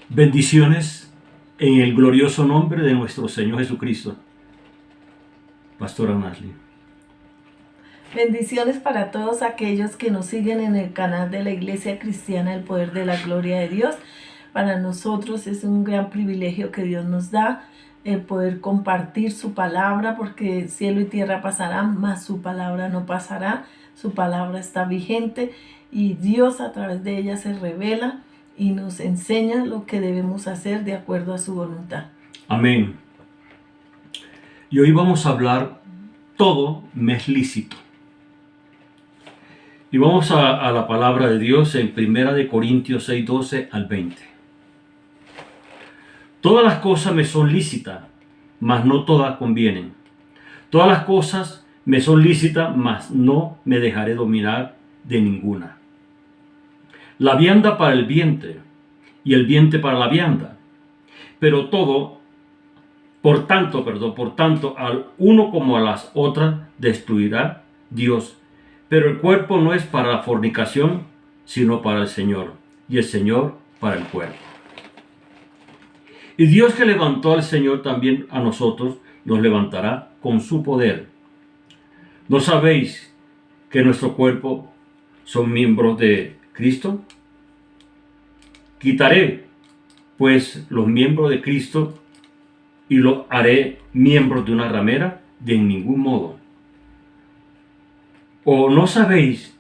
Bendiciones en el glorioso nombre de nuestro Señor Jesucristo. Pastora Nasli. Bendiciones para todos aquellos que nos siguen en el canal de la Iglesia Cristiana El Poder de la Gloria de Dios. Para nosotros es un gran privilegio que Dios nos da el poder compartir su palabra, porque cielo y tierra pasarán, mas su palabra no pasará. Su palabra está vigente y Dios a través de ella se revela y nos enseña lo que debemos hacer de acuerdo a su voluntad. Amén. Y hoy vamos a hablar todo me es lícito. Y vamos a la palabra de Dios en 1 Corintios 6, 12 al 20. Todas las cosas me son lícitas, mas no todas convienen. Todas las cosas me son lícitas, mas no me dejaré dominar de ninguna. La vianda para el vientre, y el vientre para la vianda. Pero todo, por tanto, al uno como a las otras destruirá Dios. Pero el cuerpo no es para la fornicación, sino para el Señor, y el Señor para el cuerpo. Y Dios que levantó al Señor también a nosotros, nos levantará con su poder. ¿No sabéis que nuestro cuerpo son miembros de Cristo? Quitaré, pues, los miembros de Cristo y los haré miembros de una ramera, de ningún modo. ¿O no sabéis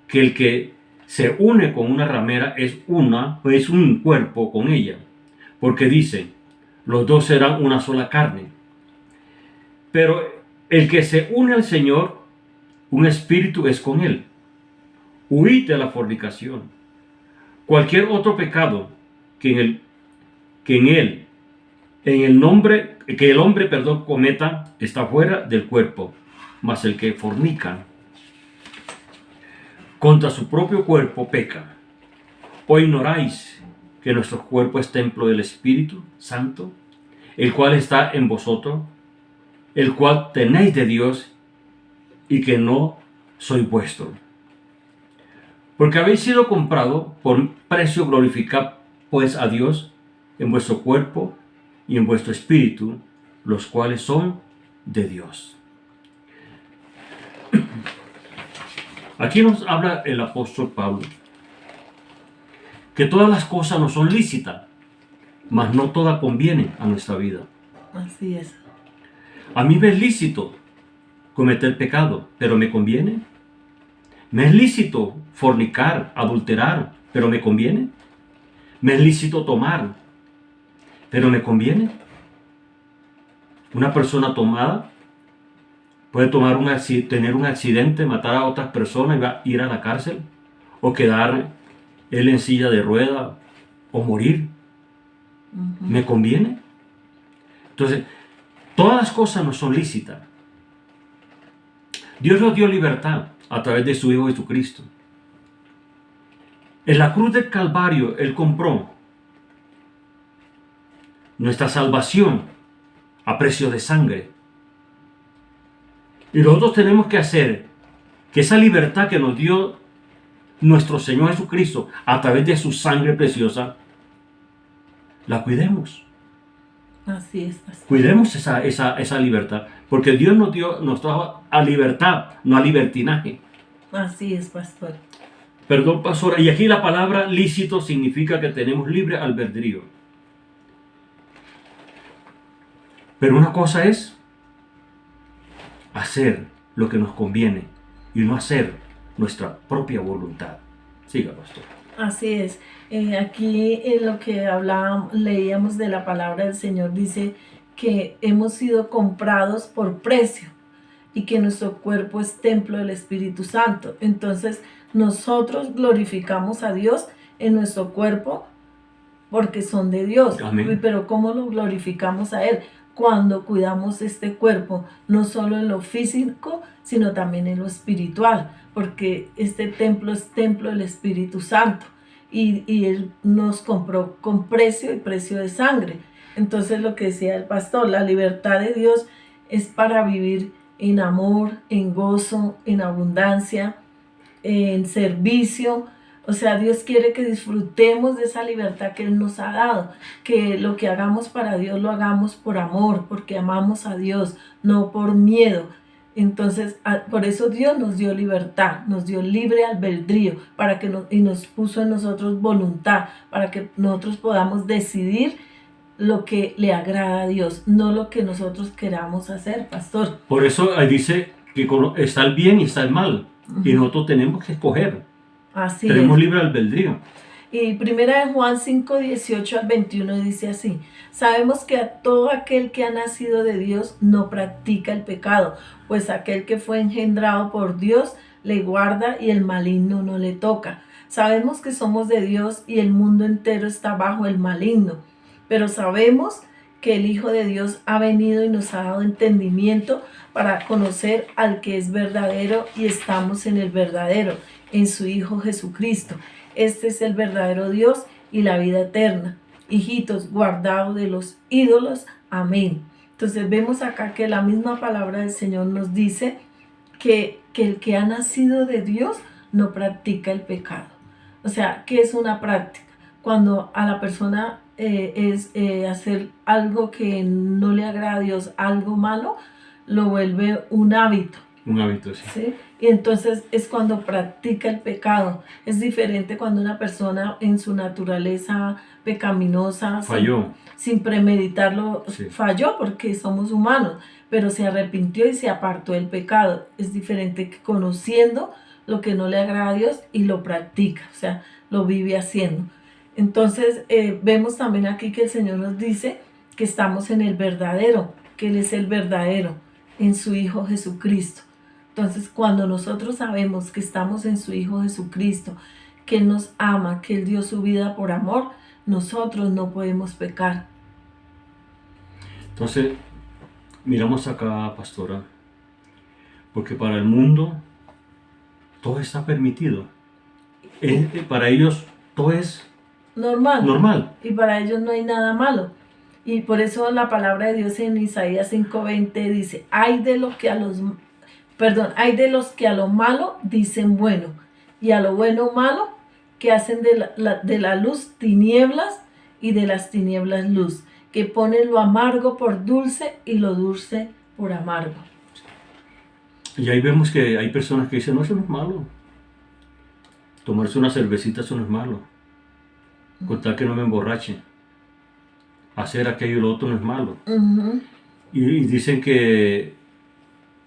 que el que se une con una ramera es un cuerpo con ella? Porque dice, los dos serán una sola carne. Pero el que se une al Señor, un espíritu es con él. Huid de la fornicación. Cualquier otro pecado que el hombre cometa está fuera del cuerpo, mas el que fornica contra su propio cuerpo peca. ¿O ignoráis que nuestro cuerpo es templo del Espíritu Santo, el cual está en vosotros, el cual tenéis de Dios, y que no sois vuestro? Porque habéis sido comprado por precio, glorificad pues a Dios en vuestro cuerpo y en vuestro espíritu, los cuales son de Dios. Aquí nos habla el apóstol Pablo que todas las cosas no son lícitas, mas no todas convienen a nuestra vida. Así es. A mí me es lícito cometer pecado, pero ¿me conviene? ¿Me es lícito fornicar, adulterar, pero me conviene? ¿Me es lícito tomar, pero me conviene? Una persona tomada puede tener un accidente, matar a otras personas y ir a la cárcel, o quedar él en silla de rueda, o morir. ¿Me conviene? Entonces, todas las cosas no son lícitas. Dios nos dio libertad a través de su Hijo Jesucristo. En la cruz del Calvario, Él compró nuestra salvación a precio de sangre. Y nosotros tenemos que hacer que esa libertad que nos dio nuestro Señor Jesucristo a través de su sangre preciosa, la cuidemos. Así es. Cuidemos esa libertad, porque Dios nos trajo a libertad, no a libertinaje. Así es, pastor. Perdón, pastora. Y aquí la palabra lícito significa que tenemos libre albedrío. Pero una cosa es hacer lo que nos conviene y no hacer nuestra propia voluntad. Siga, pastor. Así es. Aquí en lo que leíamos de la palabra del Señor, dice que hemos sido comprados por precio y que nuestro cuerpo es templo del Espíritu Santo. Entonces nosotros glorificamos a Dios en nuestro cuerpo porque son de Dios. Amén. Pero ¿cómo lo glorificamos a Él? Cuando cuidamos este cuerpo, no solo en lo físico, sino también en lo espiritual, porque este templo es templo del Espíritu Santo y Él nos compró con precio y precio de sangre. Entonces, lo que decía el pastor, la libertad de Dios es para vivir en amor, en gozo, en abundancia, en servicio, O sea, Dios quiere que disfrutemos de esa libertad que Él nos ha dado, que lo que hagamos para Dios lo hagamos por amor, porque amamos a Dios, no por miedo. Entonces, por eso Dios nos dio libertad, nos dio libre albedrío, y nos puso en nosotros voluntad, para que nosotros podamos decidir lo que le agrada a Dios, no lo que nosotros queramos hacer, pastor. Por eso ahí dice que está el bien y está el mal, y nosotros tenemos que escoger. Así Tenemos es. libre albedrío. Y primera de Juan 5, 18 al 21 dice así: sabemos que a todo aquel que ha nacido de Dios no practica el pecado, pues aquel que fue engendrado por Dios le guarda y el maligno no le toca. Sabemos que somos de Dios y el mundo entero está bajo el maligno, pero sabemos que el Hijo de Dios ha venido y nos ha dado entendimiento para conocer al que es verdadero, y estamos en el verdadero, en su Hijo Jesucristo. Este es el verdadero Dios y la vida eterna. Hijitos, guardados de los ídolos. Amén. Entonces vemos acá que la misma palabra del Señor nos dice que el que ha nacido de Dios no practica el pecado. O sea, ¿qué es una práctica? Cuando a la persona hacer algo que no le agrada a Dios, algo malo, lo vuelve un hábito. Un hábito, sí. ¿Sí? Y entonces es cuando practica el pecado. Es diferente cuando una persona en su naturaleza pecaminosa falló, sin premeditarlo, sí, falló, porque somos humanos, pero se arrepintió y se apartó del pecado. Es diferente que conociendo lo que no le agrada a Dios y lo practica, o sea, lo vive haciendo. Entonces vemos también aquí que el Señor nos dice que estamos en el verdadero, que Él es el verdadero, en su Hijo Jesucristo. Entonces, cuando nosotros sabemos que estamos en su Hijo Jesucristo, que Él nos ama, que Él dio su vida por amor, nosotros no podemos pecar. Entonces, miramos acá, pastora, porque para el mundo todo está permitido. Para ellos todo es normal. Y para ellos no hay nada malo. Y por eso la palabra de Dios en Isaías 5:20 dice: hay de los que a lo malo dicen bueno, y a lo bueno malo, que hacen de la luz tinieblas y de las tinieblas luz, que ponen lo amargo por dulce y lo dulce por amargo. Y ahí vemos que hay personas que dicen: no, eso no es malo. Tomarse una cervecita, eso no es malo. Con tal que no me emborrache. Hacer aquello y lo otro no es malo. Y dicen que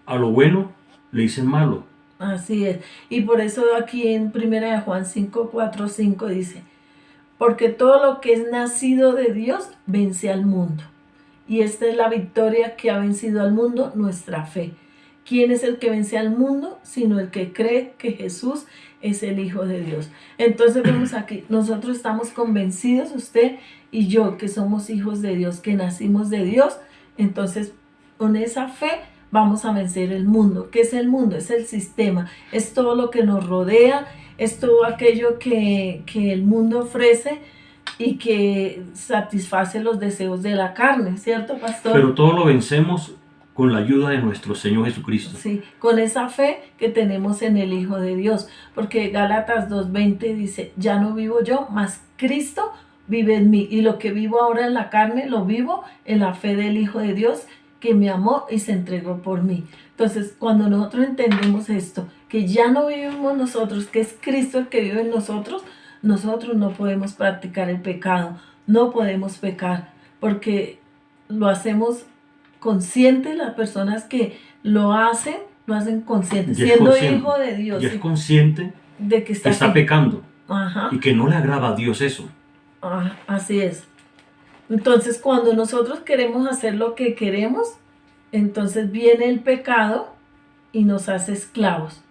a lo bueno le dicen malo. Así es. Y por eso aquí en 1 Juan 5, 4, 5 dice: porque todo lo que es nacido de Dios vence al mundo. Y esta es la victoria que ha vencido al mundo, nuestra fe. ¿Quién es el que vence al mundo? Sino el que cree que Jesús es el Hijo de Dios. Entonces vemos aquí, nosotros estamos convencidos, usted y yo, que somos hijos de Dios, que nacimos de Dios. Entonces, con esa fe vamos a vencer el mundo. ¿Qué es el mundo? Es el sistema, es todo lo que nos rodea, es todo aquello que el mundo ofrece y que satisface los deseos de la carne, ¿cierto, pastor? Pero todo lo vencemos con la ayuda de nuestro Señor Jesucristo. Sí, con esa fe que tenemos en el Hijo de Dios, porque Gálatas 2:20 dice: ya no vivo yo, mas Cristo vive en mí, y lo que vivo ahora en la carne, lo vivo en la fe del Hijo de Dios, que me amó y se entregó por mí. Entonces, cuando nosotros entendemos esto, que ya no vivimos nosotros, que es Cristo el que vive en nosotros, nosotros no podemos practicar el pecado, no podemos pecar, porque lo hacemos consciente. Las personas que lo hacen consciente, siendo consciente, hijo de Dios. Y es consciente de que está pecando. Ajá. Y que no le agrada a Dios eso. Así es. Entonces, cuando nosotros queremos hacer lo que queremos, entonces viene el pecado y nos hace esclavos.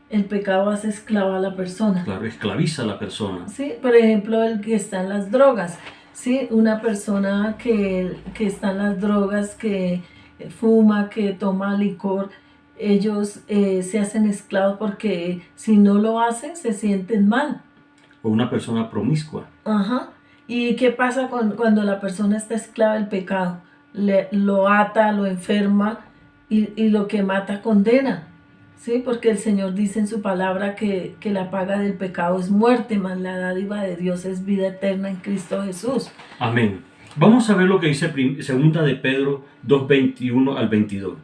El pecado hace esclava a la persona. Claro, esclaviza a la persona. Sí, por ejemplo, el que está en las drogas. Sí, una persona que está en las drogas, que fuma, que toma licor, ellos se hacen esclavos porque si no lo hacen se sienten mal. O una persona promiscua. Ajá. ¿Y qué pasa cuando la persona está esclava del pecado? Lo ata, lo enferma y lo que mata condena. Sí, porque el Señor dice en su palabra que la paga del pecado es muerte, mas la dádiva de Dios es vida eterna en Cristo Jesús. Amén. Vamos a ver lo que dice segunda de Pedro 2:21 al 22.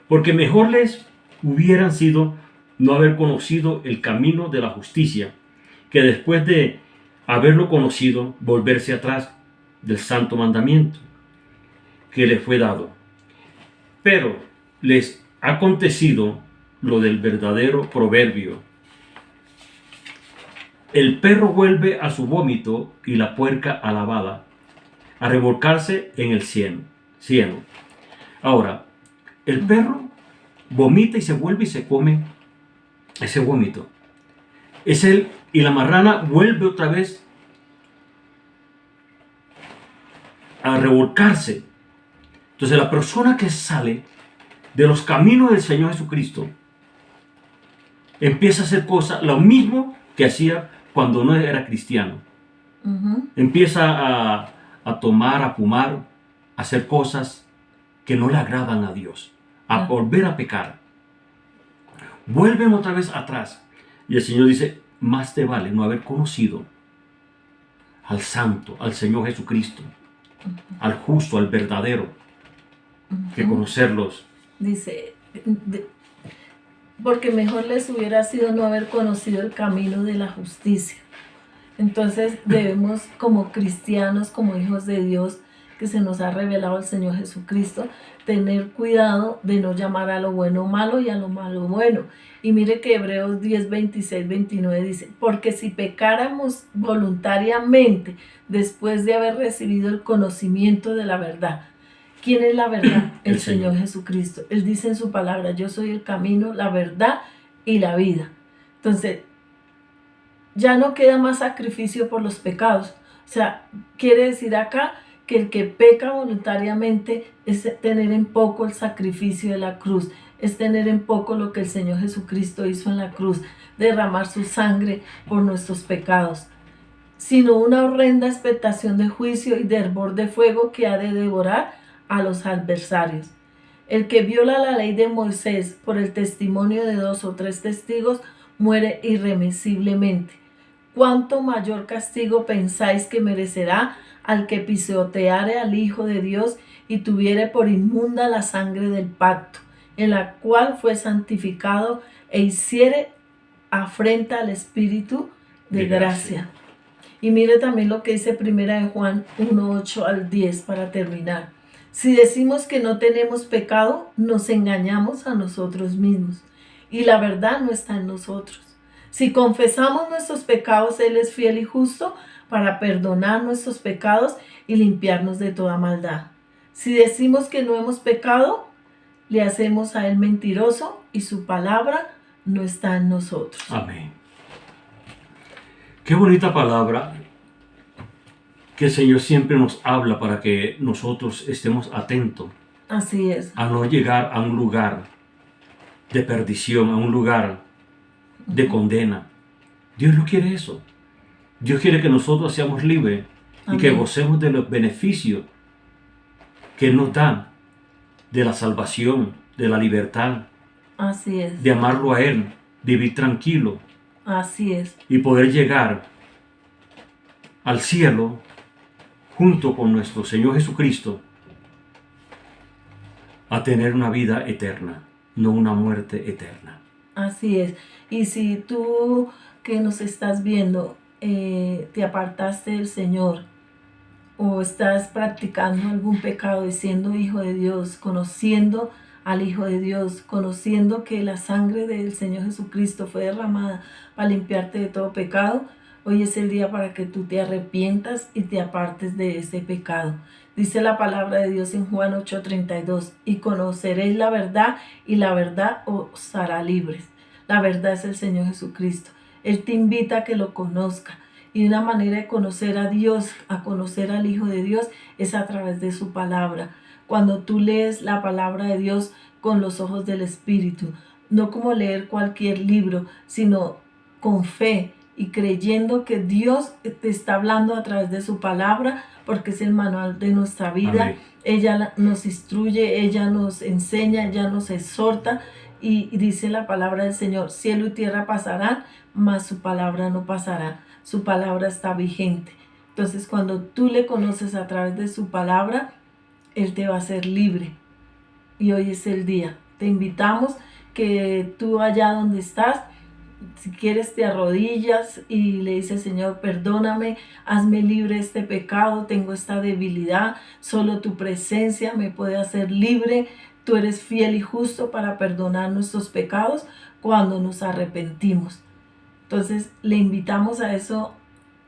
Porque mejor les hubieran sido no haber conocido el camino de la justicia, que después de haberlo conocido, volverse atrás del santo mandamiento que les fue dado. Pero les ha acontecido lo del verdadero proverbio: el perro vuelve a su vómito y la puerca a la baba, a revolcarse en el cielo. Ahora, el perro vomita y se vuelve y se come ese vómito. Y la marrana vuelve otra vez a revolcarse. Entonces la persona que sale de los caminos del Señor Jesucristo empieza a hacer cosas, lo mismo que hacía cuando no era cristiano. Empieza a tomar, a fumar, a hacer cosas que no le agradan a Dios, a volver a pecar. Vuelven otra vez atrás. Y el Señor dice: más te vale no haber conocido al Santo, al Señor Jesucristo, al justo, al verdadero, que conocerlos. Dice, porque mejor les hubiera sido no haber conocido el camino de la justicia. Entonces debemos, como cristianos, como hijos de Dios, que se nos ha revelado el Señor Jesucristo, tener cuidado de no llamar a lo bueno malo y a lo malo bueno. Y mire que Hebreos 10, 26, 29 dice: porque si pecáramos voluntariamente después de haber recibido el conocimiento de la verdad. ¿Quién es la verdad? El Señor Jesucristo. Él dice en su palabra: yo soy el camino, la verdad y la vida. Entonces, ya no queda más sacrificio por los pecados. O sea, quiere decir acá que el que peca voluntariamente es tener en poco el sacrificio de la cruz, es tener en poco lo que el Señor Jesucristo hizo en la cruz, derramar su sangre por nuestros pecados, sino una horrenda expectación de juicio y de hervor de fuego que ha de devorar a los adversarios. El que viola la ley de Moisés por el testimonio de 2 o 3 testigos muere irremisiblemente. ¿Cuánto mayor castigo pensáis que merecerá al que pisoteare al Hijo de Dios y tuviere por inmunda la sangre del pacto, en la cual fue santificado, e hiciere afrenta al Espíritu de gracia? Y mire también lo que dice 1 Juan 1, 8 al 10 para terminar. Si decimos que no tenemos pecado, nos engañamos a nosotros mismos, y la verdad no está en nosotros. Si confesamos nuestros pecados, Él es fiel y justo para perdonar nuestros pecados y limpiarnos de toda maldad. Si decimos que no hemos pecado, le hacemos a Él mentiroso y su palabra no está en nosotros. Amén. Qué bonita palabra que el Señor siempre nos habla para que nosotros estemos atentos. Así es. A no llegar a un lugar de perdición, a un lugar de condena. Dios no quiere eso. Dios quiere que nosotros seamos libres. Amén. Y que gocemos de los beneficios que Él nos da, de la salvación, de la libertad. Así es. De amarlo a Él, vivir tranquilo. Así es. Y poder llegar al cielo junto con nuestro Señor Jesucristo a tener una vida eterna, no una muerte eterna. Así es. Y si tú que nos estás viendo te apartaste del Señor o estás practicando algún pecado y siendo hijo de Dios, conociendo al Hijo de Dios, conociendo que la sangre del Señor Jesucristo fue derramada para limpiarte de todo pecado, hoy es el día para que tú te arrepientas y te apartes de ese pecado. Dice la palabra de Dios en Juan 8:32: y conoceréis la verdad, y la verdad os hará libres. La verdad es el Señor Jesucristo. Él te invita a que lo conozca. Y una manera de conocer a Dios, a conocer al Hijo de Dios, es a través de su palabra. Cuando tú lees la palabra de Dios con los ojos del Espíritu, no como leer cualquier libro, sino con fe y creyendo que Dios te está hablando a través de su palabra, porque es el manual de nuestra vida. Amén. Ella nos instruye, ella nos enseña, ella nos exhorta, Y dice la palabra del Señor, cielo y tierra pasarán, mas su palabra no pasará. Su palabra está vigente. Entonces, cuando tú le conoces a través de su palabra, Él te va a hacer libre. Y hoy es el día. Te invitamos que tú allá donde estás, si quieres te arrodillas y le dices, Señor, perdóname, hazme libre de este pecado, tengo esta debilidad, solo tu presencia me puede hacer libre. Tú eres fiel y justo para perdonar nuestros pecados cuando nos arrepentimos. Entonces le invitamos a eso,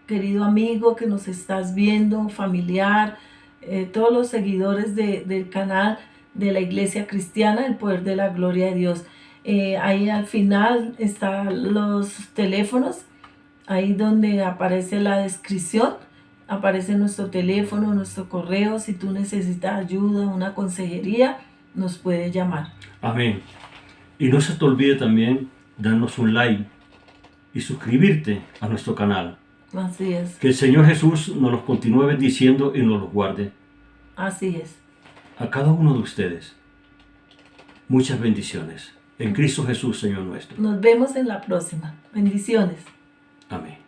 querido amigo que nos estás viendo, familiar, todos los seguidores del canal de la Iglesia Cristiana, el Poder de la Gloria de Dios. Ahí al final están los teléfonos, ahí donde aparece la descripción, aparece nuestro teléfono, nuestro correo. Si tú necesitas ayuda, una consejería, nos puedes llamar. Amén. Y no se te olvide también darnos un like y suscribirte a nuestro canal. Así es. Que el Señor Jesús nos los continúe bendiciendo y nos los guarde. Así es. A cada uno de ustedes. Muchas bendiciones. En Cristo Jesús, Señor nuestro. Nos vemos en la próxima. Bendiciones. Amén.